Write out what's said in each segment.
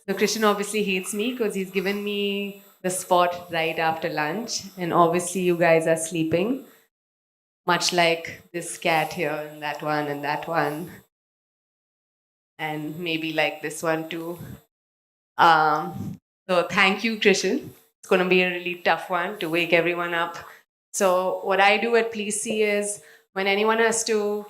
So Christian obviously hates me because he's given me the spot right after lunch, and obviously you guys are sleeping, much like this cat here and that one, and maybe like this one too. So thank you, Christian. It's going to be a really tough one to wake everyone up. So what I do at Please See is when anyone has to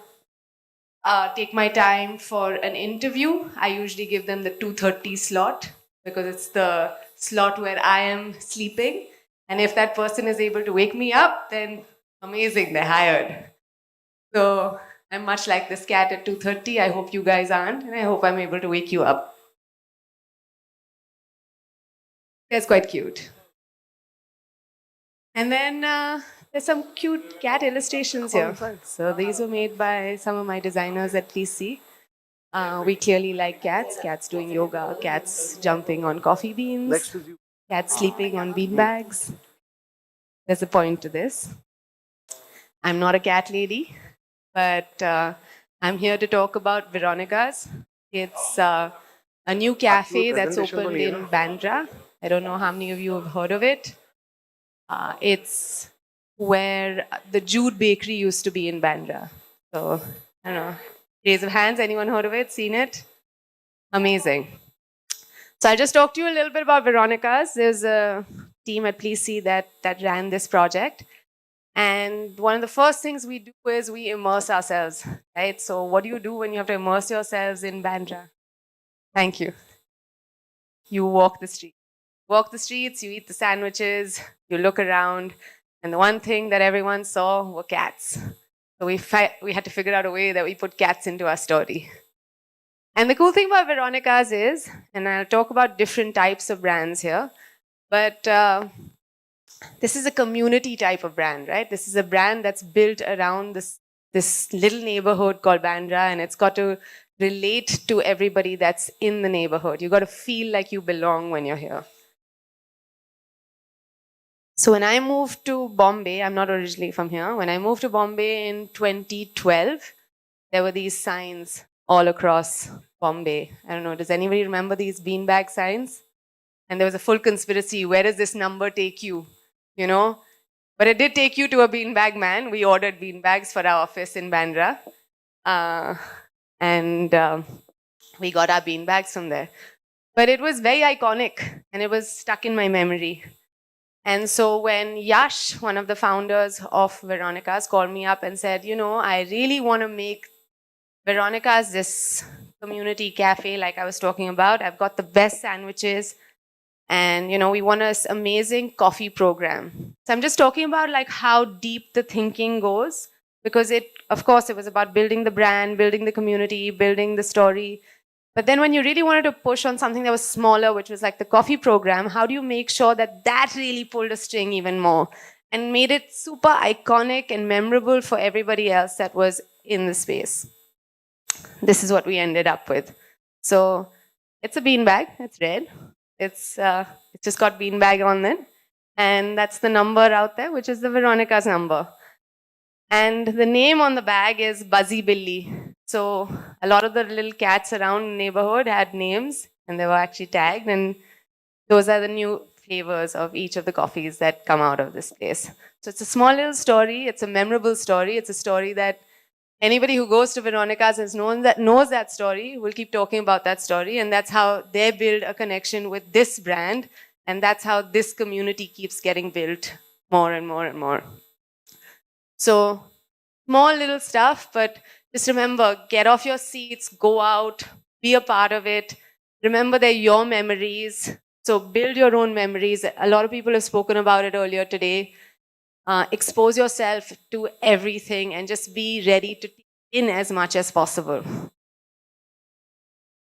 take my time for an interview, I usually give them the 2:30 slot because it's the slot where I am sleeping. And if that person is able to wake me up, then amazing, they're hired. So I'm much like this cat at 2:30. I hope you guys aren't, and I hope I'm able to wake you up. That's quite cute. And then there's some cute cat illustrations here. So these were made by some of my designers at PC. We clearly like cats doing yoga, cats jumping on coffee beans, cats sleeping on bean bags. There's a point to this. I'm not a cat lady, but I'm here to talk about Veronica's. It's a new cafe that's opened in Bandra. I don't know how many of you have heard of it. It's where the Jude Bakery used to be in Bandra. So, I don't know. Raise of hands, anyone heard of it, seen it? Amazing. So I'll just talk to you a little bit about Veronica's. There's a team at Please See that ran this project. And one of the first things we do is we immerse ourselves, right? So what do you do when you have to immerse yourselves in Bandra? Thank you. You walk the street. Walk the streets, you eat the sandwiches, you look around, and the one thing that everyone saw were cats. So we had to figure out a way that we put cats into our story. And the cool thing about Veronica's is, and I'll talk about different types of brands here, but this is a community type of brand, right? This is a brand that's built around this little neighborhood called Bandra, and it's got to relate to everybody that's in the neighborhood. You got to feel like you belong when you're here. So when I moved to Bombay, I'm not originally from here. When I moved to Bombay in 2012, there were these signs all across Bombay. I don't know, does anybody remember these beanbag signs? And there was a full conspiracy. Where does this number take you? You know? But it did take you to a beanbag man. We ordered beanbags for our office in Bandra. And we got our beanbags from there. But it was very iconic and it was stuck in my memory. And so when Yash, one of the founders of Veronica's, called me up and said, you know, I really want to make Veronica's this community cafe like I was talking about. I've got the best sandwiches and, you know, we want this amazing coffee program. So I'm just talking about like how deep the thinking goes because of course, it was about building the brand, building the community, building the story. But then when you really wanted to push on something that was smaller, which was like the coffee program, how do you make sure that really pulled a string even more and made it super iconic and memorable for everybody else that was in the space? This is what we ended up with. So it's a beanbag, it's red. It's just got beanbag on it. And that's the number out there, which is the Veronica's number. And the name on the bag is Buzzy Billy. So a lot of the little cats around the neighborhood had names and they were actually tagged. And those are the new flavors of each of the coffees that come out of this place. So it's a small little story. It's a memorable story. It's a story that anybody who goes to Veronica's knows that story, will keep talking about that story. And that's how they build a connection with this brand. And that's how this community keeps getting built more and more and more. So small little stuff, but just remember, get off your seats, go out, be a part of it. Remember they're your memories. So build your own memories. A lot of people have spoken about it earlier today. Expose yourself to everything and just be ready to take in as much as possible.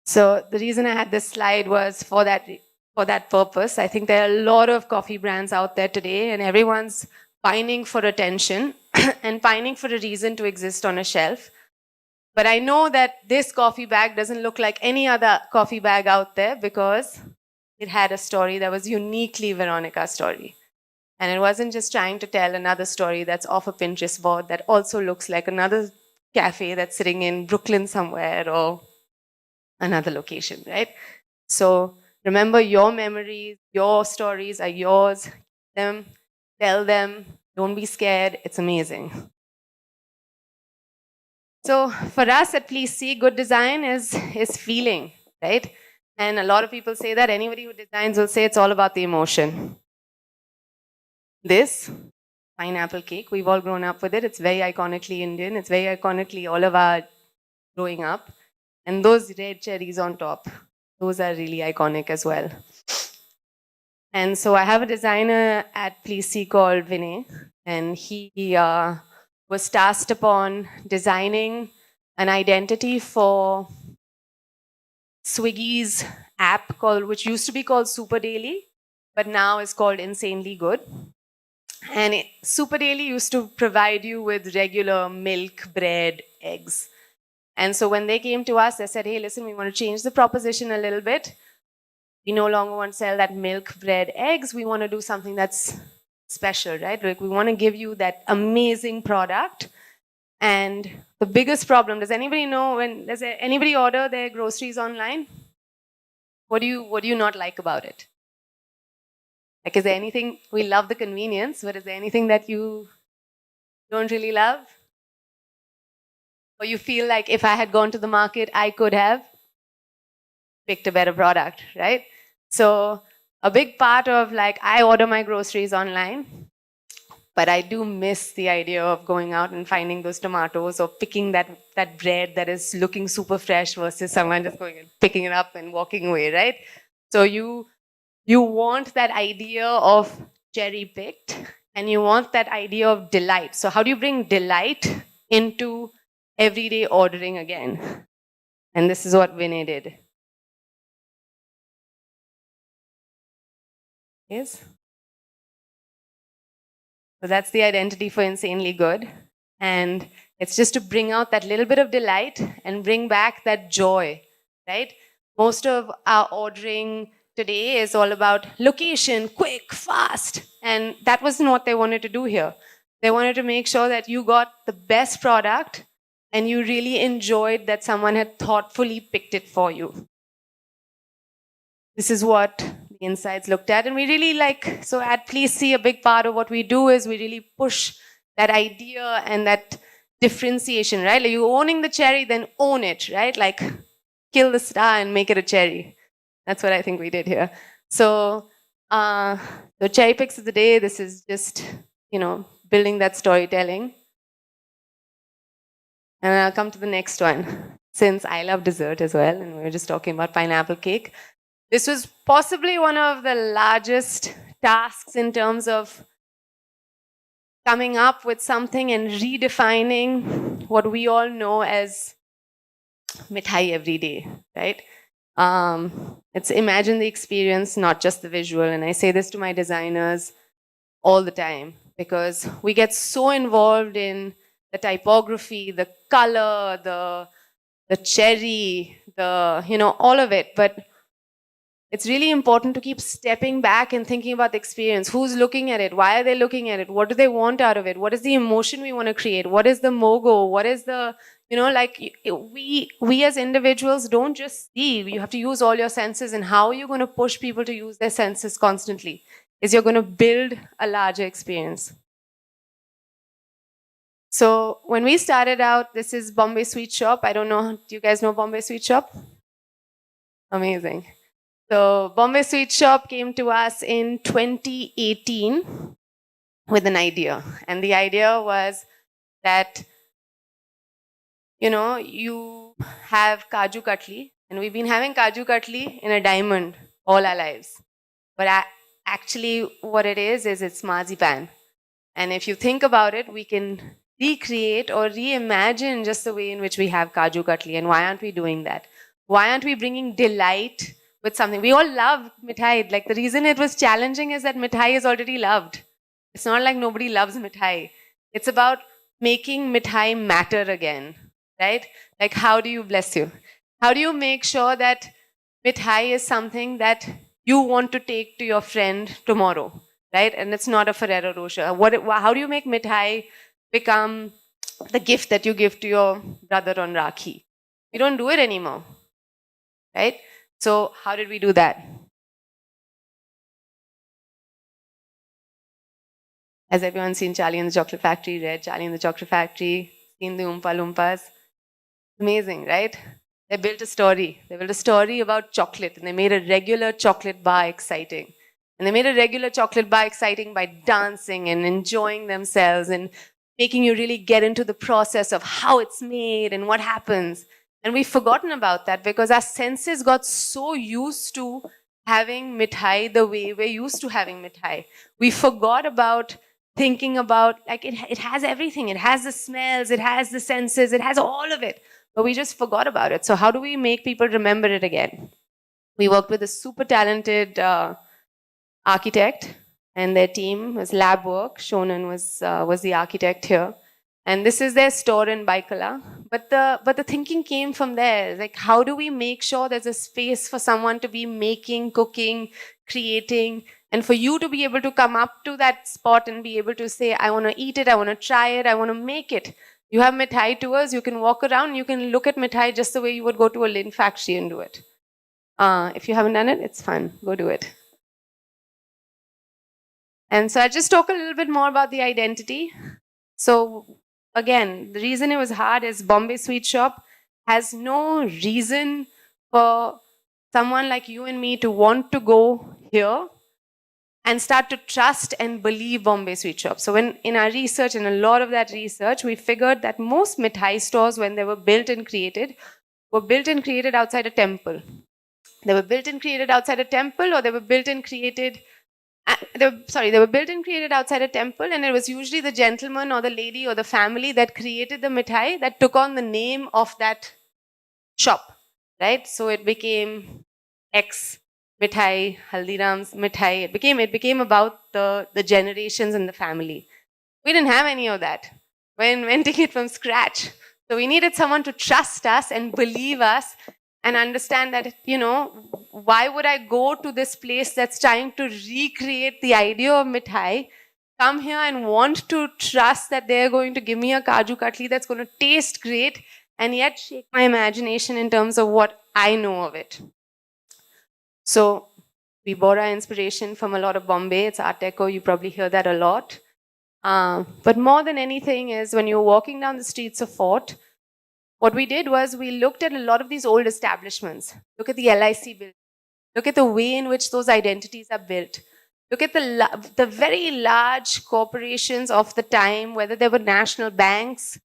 So the reason I had this slide was for that purpose. I think there are a lot of coffee brands out there today and everyone's pining for attention and pining for a reason to exist on a shelf. But I know that this coffee bag doesn't look like any other coffee bag out there because it had a story that was uniquely Veronica's story. And it wasn't just trying to tell another story that's off a Pinterest board that also looks like another cafe that's sitting in Brooklyn somewhere or another location, right? So Remember, your memories, your stories are yours. Them, tell them. Don't be scared. It's amazing. So for us at Please See, good design is feeling, right? And a lot of people say that anybody who designs will say it's all about the emotion. This pineapple cake, we've all grown up with it. It's very iconically Indian. It's very iconically all of our growing up. And those red cherries on top, those are really iconic as well. And so I have a designer at Please See called Vinay, and he was tasked upon designing an identity for Swiggy's app which used to be called Super Daily, but now is called Insanely Good. And Super Daily used to provide you with regular milk, bread, eggs. And so when they came to us, they said, hey, listen, we want to change the proposition a little bit. We no longer want to sell that milk, bread, eggs. We want to do something that's special, right? Like we want to give you that amazing product. And the biggest problem, does anybody know does anybody order their groceries online? What do you not like about it? Like, is there anything, we love the convenience, but is there anything that you don't really love? Or you feel like if I had gone to the market, I could have picked a better product, right? So a big part of like, I order my groceries online, but I do miss the idea of going out and finding those tomatoes or picking that bread that is looking super fresh versus someone just going and picking it up and walking away, right? So you want that idea of cherry picked and you want that idea of delight. So how do you bring delight into everyday ordering again? And this is what Vinay did. Yes? So that's the identity for Insanely Good. And it's just to bring out that little bit of delight and bring back that joy, right? Most of our ordering today is all about location, quick, fast. And that wasn't what they wanted to do here. They wanted to make sure that you got the best product and you really enjoyed that someone had thoughtfully picked it for you. This is what the insights looked at. And we really so at Please See, a big part of what we do is we really push that idea and that differentiation, right? Like you owning the cherry, then own it, right? Like kill the star and make it a cherry. That's what I think we did here. So the cherry picks of the day, this is just, building that storytelling. And I'll come to the next one. Since I love dessert as well, and we were just talking about pineapple cake, this was possibly one of the largest tasks in terms of coming up with something and redefining what we all know as mithai every day, right? It's imagine the experience, not just the visual. And I say this to my designers all the time because we get so involved in the typography, the color, the cherry, all of it. But it's really important to keep stepping back and thinking about the experience. Who's looking at it? Why are they looking at it? What do they want out of it? What is the emotion we want to create? What is the mogo? What is the, we as individuals don't just see. You have to use all your senses. And how are you going to push people to use their senses constantly? Is you're going to build a larger experience. So when we started out, this is Bombay Sweet Shop. I don't know, do you guys know Bombay Sweet Shop? Amazing. So Bombay Sweet Shop came to us in 2018 with an idea. And the idea was that, you have Kaju Katli, and we've been having Kaju Katli in a diamond all our lives. But actually what it is it's marzipan. And if you think about it, we can recreate or reimagine just the way in which we have Kaju Katli. And why aren't we doing that? Why aren't we bringing delight with something? We all love mithai. Like the reason it was challenging is that mithai is already loved. It's not like nobody loves mithai. It's about making mithai matter again, right? Like how do you, bless you, how do you make sure that mithai is something that you want to take to your friend tomorrow, right? And it's not a Ferrero Rocher. How do you make mithai become the gift that you give to your brother on Rakhi? We don't do it anymore, right? So how did we do that? Has everyone seen Charlie and the Chocolate Factory? Read Charlie and the Chocolate Factory? Seen the Oompa Loompas? Amazing, right? They built a story. They built a story about chocolate, and they made a regular chocolate bar exciting. And they made a regular chocolate bar exciting by dancing and enjoying themselves and making you really get into the process of how it's made and what happens. And we've forgotten about that because our senses got so used to having mithai the way we're used to having mithai. We forgot about thinking about, like, it has everything. It has the smells, it has the senses, it has all of it. But we just forgot about it. So how do we make people remember it again? We worked with a super talented architect, and their team was lab work. Shonan was the architect here, and this is their store in Baikala. But the thinking came from there. Like, how do we make sure there's a space for someone to be making, cooking, creating, and for you to be able to come up to that spot and be able to say, I want to eat it, I want to try it, I want to make it. You have mithai tours, you can walk around, you can look at mithai just the way you would go to a Lin factory and do it. If you haven't done it, it's fun. Go do it. And so I'll just talk a little bit more about the identity. So again, the reason it was hard is Bombay Sweet Shop has no reason for someone like you and me to want to go here and start to trust and believe Bombay Sweet Shop. So when in our research, and a lot of that research, we figured that most mithai stores, when they were built and created, were built and created outside a temple. They were built and created outside a temple, or they were built and created they were built and created outside a temple, and it was usually the gentleman or the lady or the family that created the mithai that took on the name of that shop, right? So it became X mithai, Haldiram's mithai. It became about the generations in the family. We didn't have any of that. We're inventing it from scratch. So we needed someone to trust us and believe us and understand that, why would I go to this place that's trying to recreate the idea of mithai, come here and want to trust that they're going to give me a kaju katli that's going to taste great and yet shake my imagination in terms of what I know of it. So we borrow our inspiration from a lot of Bombay. It's Art Deco. You probably hear that a lot. But more than anything is when you're walking down the streets of Fort, what we did was we looked at a lot of these old establishments. Look at the LIC building. Look at the way in which those identities are built. Look at the very large corporations of the time, whether they were national banks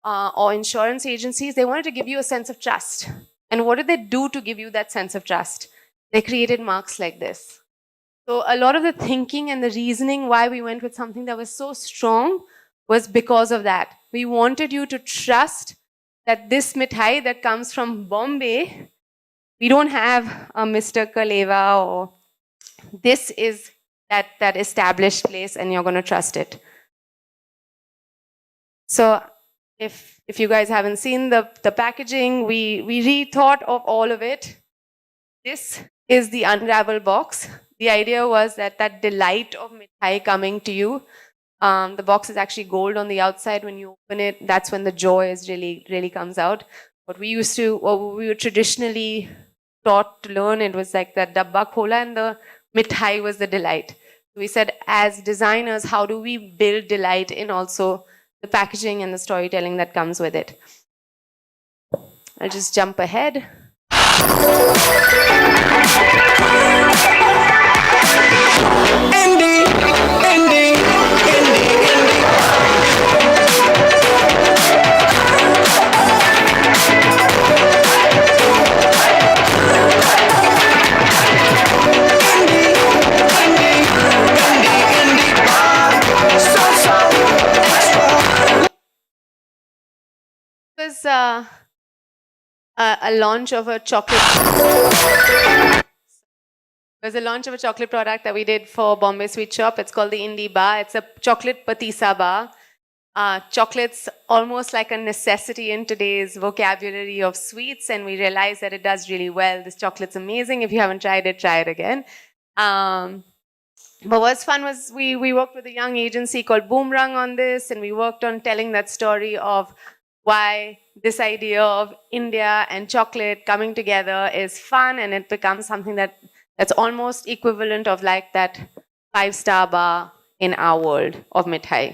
or insurance agencies. They wanted to give you a sense of trust. And what did they do to give you that sense of trust? They created marks like this. So a lot of the thinking and the reasoning why we went with something that was so strong was because of that. We wanted you to trust that this mithai that comes from Bombay, we don't have a Mr. Kaleva, or this is that established place and you're going to trust it. So if you guys haven't seen the packaging, we rethought of all of it. This is the unravel box. The idea was that delight of mithai coming to you. The box is actually gold on the outside. When you open it, that's when the joy is really comes out. What we were traditionally taught to learn, it was like that dabba khola and the mithai was the delight. We said, as designers, how do we build delight in also the packaging and the storytelling that comes with it? I'll just jump ahead. It was a launch of a chocolate. It was a launch of a chocolate product that we did for Bombay Sweet Shop. It's called the Indie Bar. It's a chocolate patisa bar. Chocolate's almost like a necessity in today's vocabulary of sweets, and we realized that it does really well. This chocolate's amazing. If you haven't tried it, try it again. But what's fun was we worked with a young agency called Boomerang on this, and we worked on telling that story of why this idea of India and chocolate coming together is fun, and it becomes something that's almost equivalent of like that 5-star bar in our world of mithai.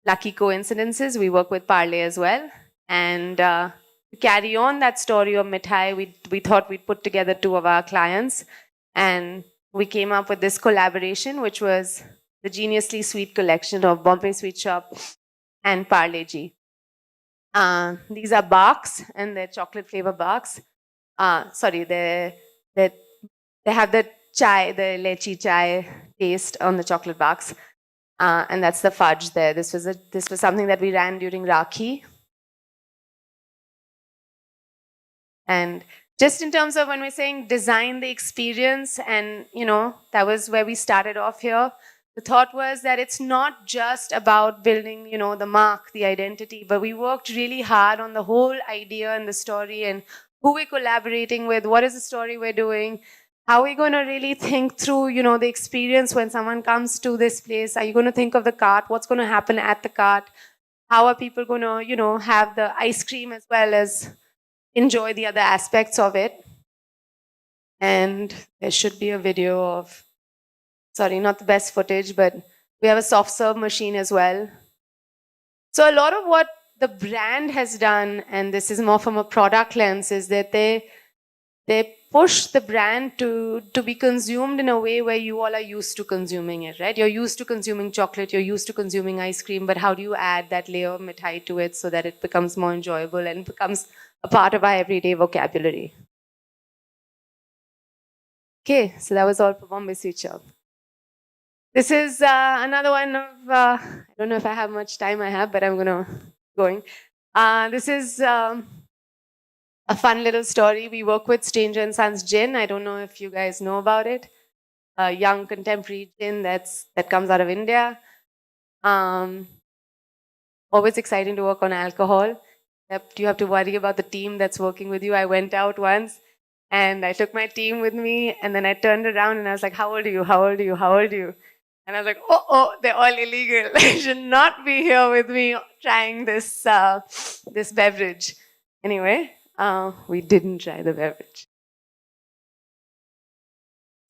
Lucky coincidences, we work with Parle as well. And to carry on that story of mithai, we thought we'd put together two of our clients. And we came up with this collaboration, which was the Geniusly Sweet collection of Bombay Sweet Shop and Parle Ji. These are barks, and they're chocolate flavor barks. Sorry, they have the chai, the lechi chai taste on the chocolate barks. And that's the fudge there. This was something that we ran during Rakhi. And just in terms of when we're saying design the experience, and that was where we started off here. The thought was that it's not just about building, the mark, the identity, but we worked really hard on the whole idea and the story and who we're collaborating with, what is the story we're doing, how are we going to really think through, the experience when someone comes to this place. Are you going to think of the cart? What's going to happen at the cart? How are people going to, have the ice cream as well as enjoy the other aspects of it? And there should be a video of, sorry, not the best footage, but we have a soft serve machine as well. So a lot of what the brand has done, and this is more from a product lens, is that they push the brand to be consumed in a way where you all are used to consuming it, right? You're used to consuming chocolate, you're used to consuming ice cream, but how do you add that layer of mithai to it so that it becomes more enjoyable and becomes a part of our everyday vocabulary? Okay, so that was all for Bombay Sweet Shop. This is another one of, I don't know if I have much time I have, but I'm going. This is a fun little story. We work with Stranger and Sons Gin. I don't know if you guys know about it. A young contemporary gin that comes out of India. Always exciting to work on alcohol. Except you have to worry about the team that's working with you. I went out once and I took my team with me, and then I turned around and I was like, how old are you? How old are you? How old are you? And I was like, oh, they're all illegal. They should not be here with me trying this this beverage. Anyway, we didn't try the beverage.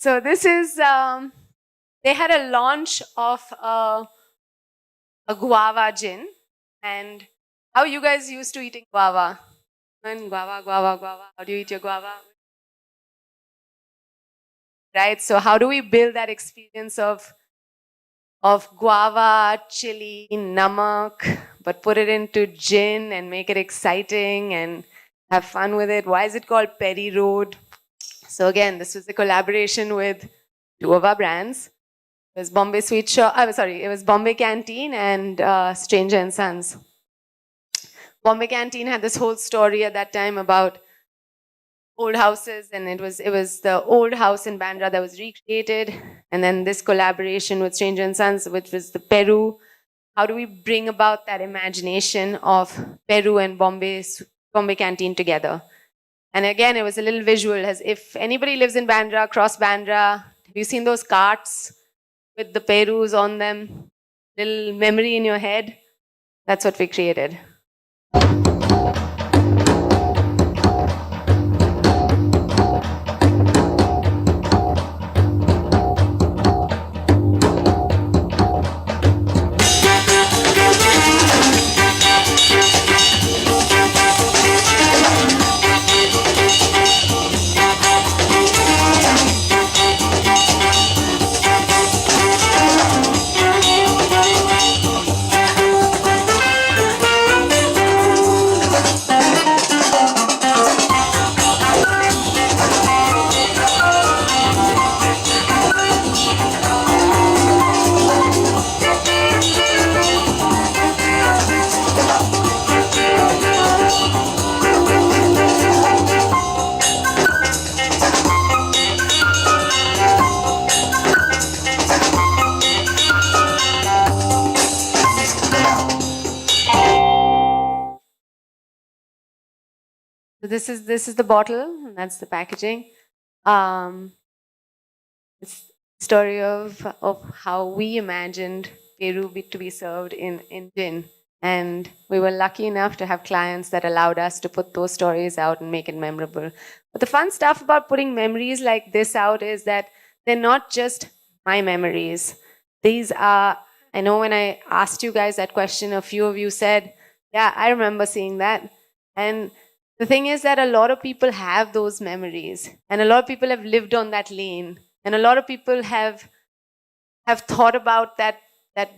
So this is, they had a launch of a guava gin. And how you guys used to eating guava? And guava. How do you eat your guava? Right? So how do we build that experience of guava, chili, namak, but put it into gin and make it exciting and have fun with it? Why is it called Perry Road? So again, this was a collaboration with two of our brands. It was Bombay Sweet Shop, it was Bombay Canteen and Stranger and Sons. Bombay Canteen had this whole story at that time about old houses, and it was the old house in Bandra that was recreated, and then this collaboration with Stranger and Sons, which was the Peru. How do we bring about that imagination of Peru and Bombay Canteen together? And again, it was a little visual, as if anybody lives in Bandra, cross Bandra, have you seen those carts with the Perus on them? Little memory in your head? That's what we created. So this is the bottle, and that's the packaging. It's the story of how we imagined Peru to be served in gin. And we were lucky enough to have clients that allowed us to put those stories out and make it memorable. But the fun stuff about putting memories like this out is that they're not just my memories. These are, I know when I asked you guys that question, a few of you said, yeah, I remember seeing that. And the thing is that a lot of people have those memories, and a lot of people have lived on that lane, and a lot of people have thought about that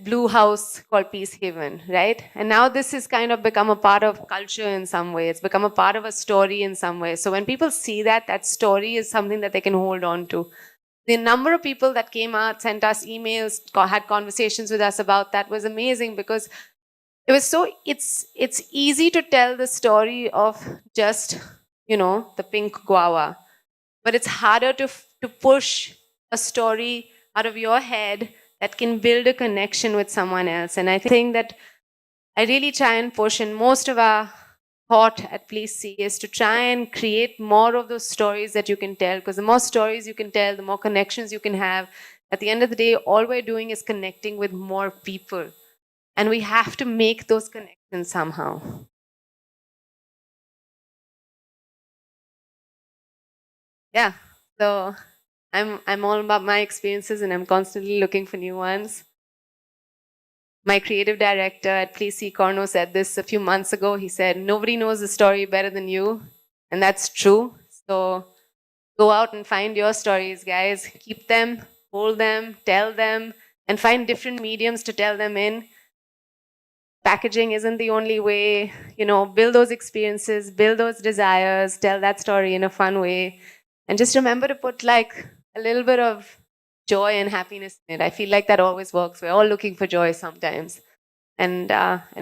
blue house called Peace Haven, right? And now this has kind of become a part of culture in some way. It's become a part of a story in some way. So when people see that, that story is something that they can hold on to. The number of people that came out, sent us emails, had conversations with us about that was amazing, because it was so, it's easy to tell the story of just, the pink guava, but it's harder to push a story out of your head that can build a connection with someone else. And I think that I really try and push, and most of our thought at Please See is to try and create more of those stories that you can tell, because the more stories you can tell, the more connections you can have. At the end of the day, all we're doing is connecting with more people, and we have to make those connections somehow. Yeah. So I'm all about my experiences, and I'm constantly looking for new ones. My creative director at Please See Corno said this a few months ago. He said, nobody knows the story better than you. And that's true. So go out and find your stories, guys. Keep them, hold them, tell them, and find different mediums to tell them in. Packaging isn't the only way. Build those experiences, build those desires, tell that story in a fun way. And just remember to put like a little bit of joy and happiness in it. I feel like that always works. We're all looking for joy sometimes. And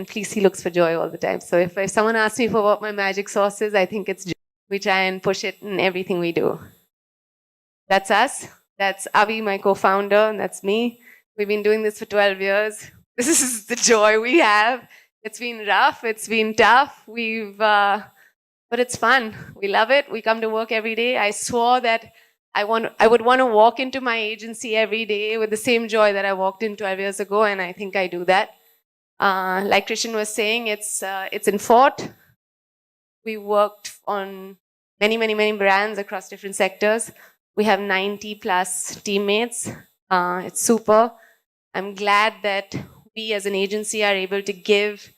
Please He looks for joy all the time. So if someone asks me for what my magic sauce is, I think it's joy. We try and push it in everything we do. That's us. That's Avi, my co-founder, and that's me. We've been doing this for 12 years. This is the joy we have. It's been rough. It's been tough. But it's fun. We love it. We come to work every day. I swore that I would want to walk into my agency every day with the same joy that I walked in 12 years ago, and I think I do that. Like Christian was saying, it's in Fort. We worked on many, many, many brands across different sectors. We have 90 plus teammates. It's super. I'm glad that we as an agency are able to give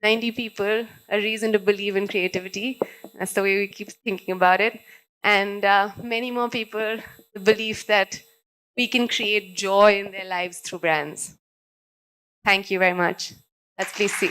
90 people a reason to believe in creativity. That's the way we keep thinking about it. And many more people, the belief that we can create joy in their lives through brands. Thank you very much. Let's Please See.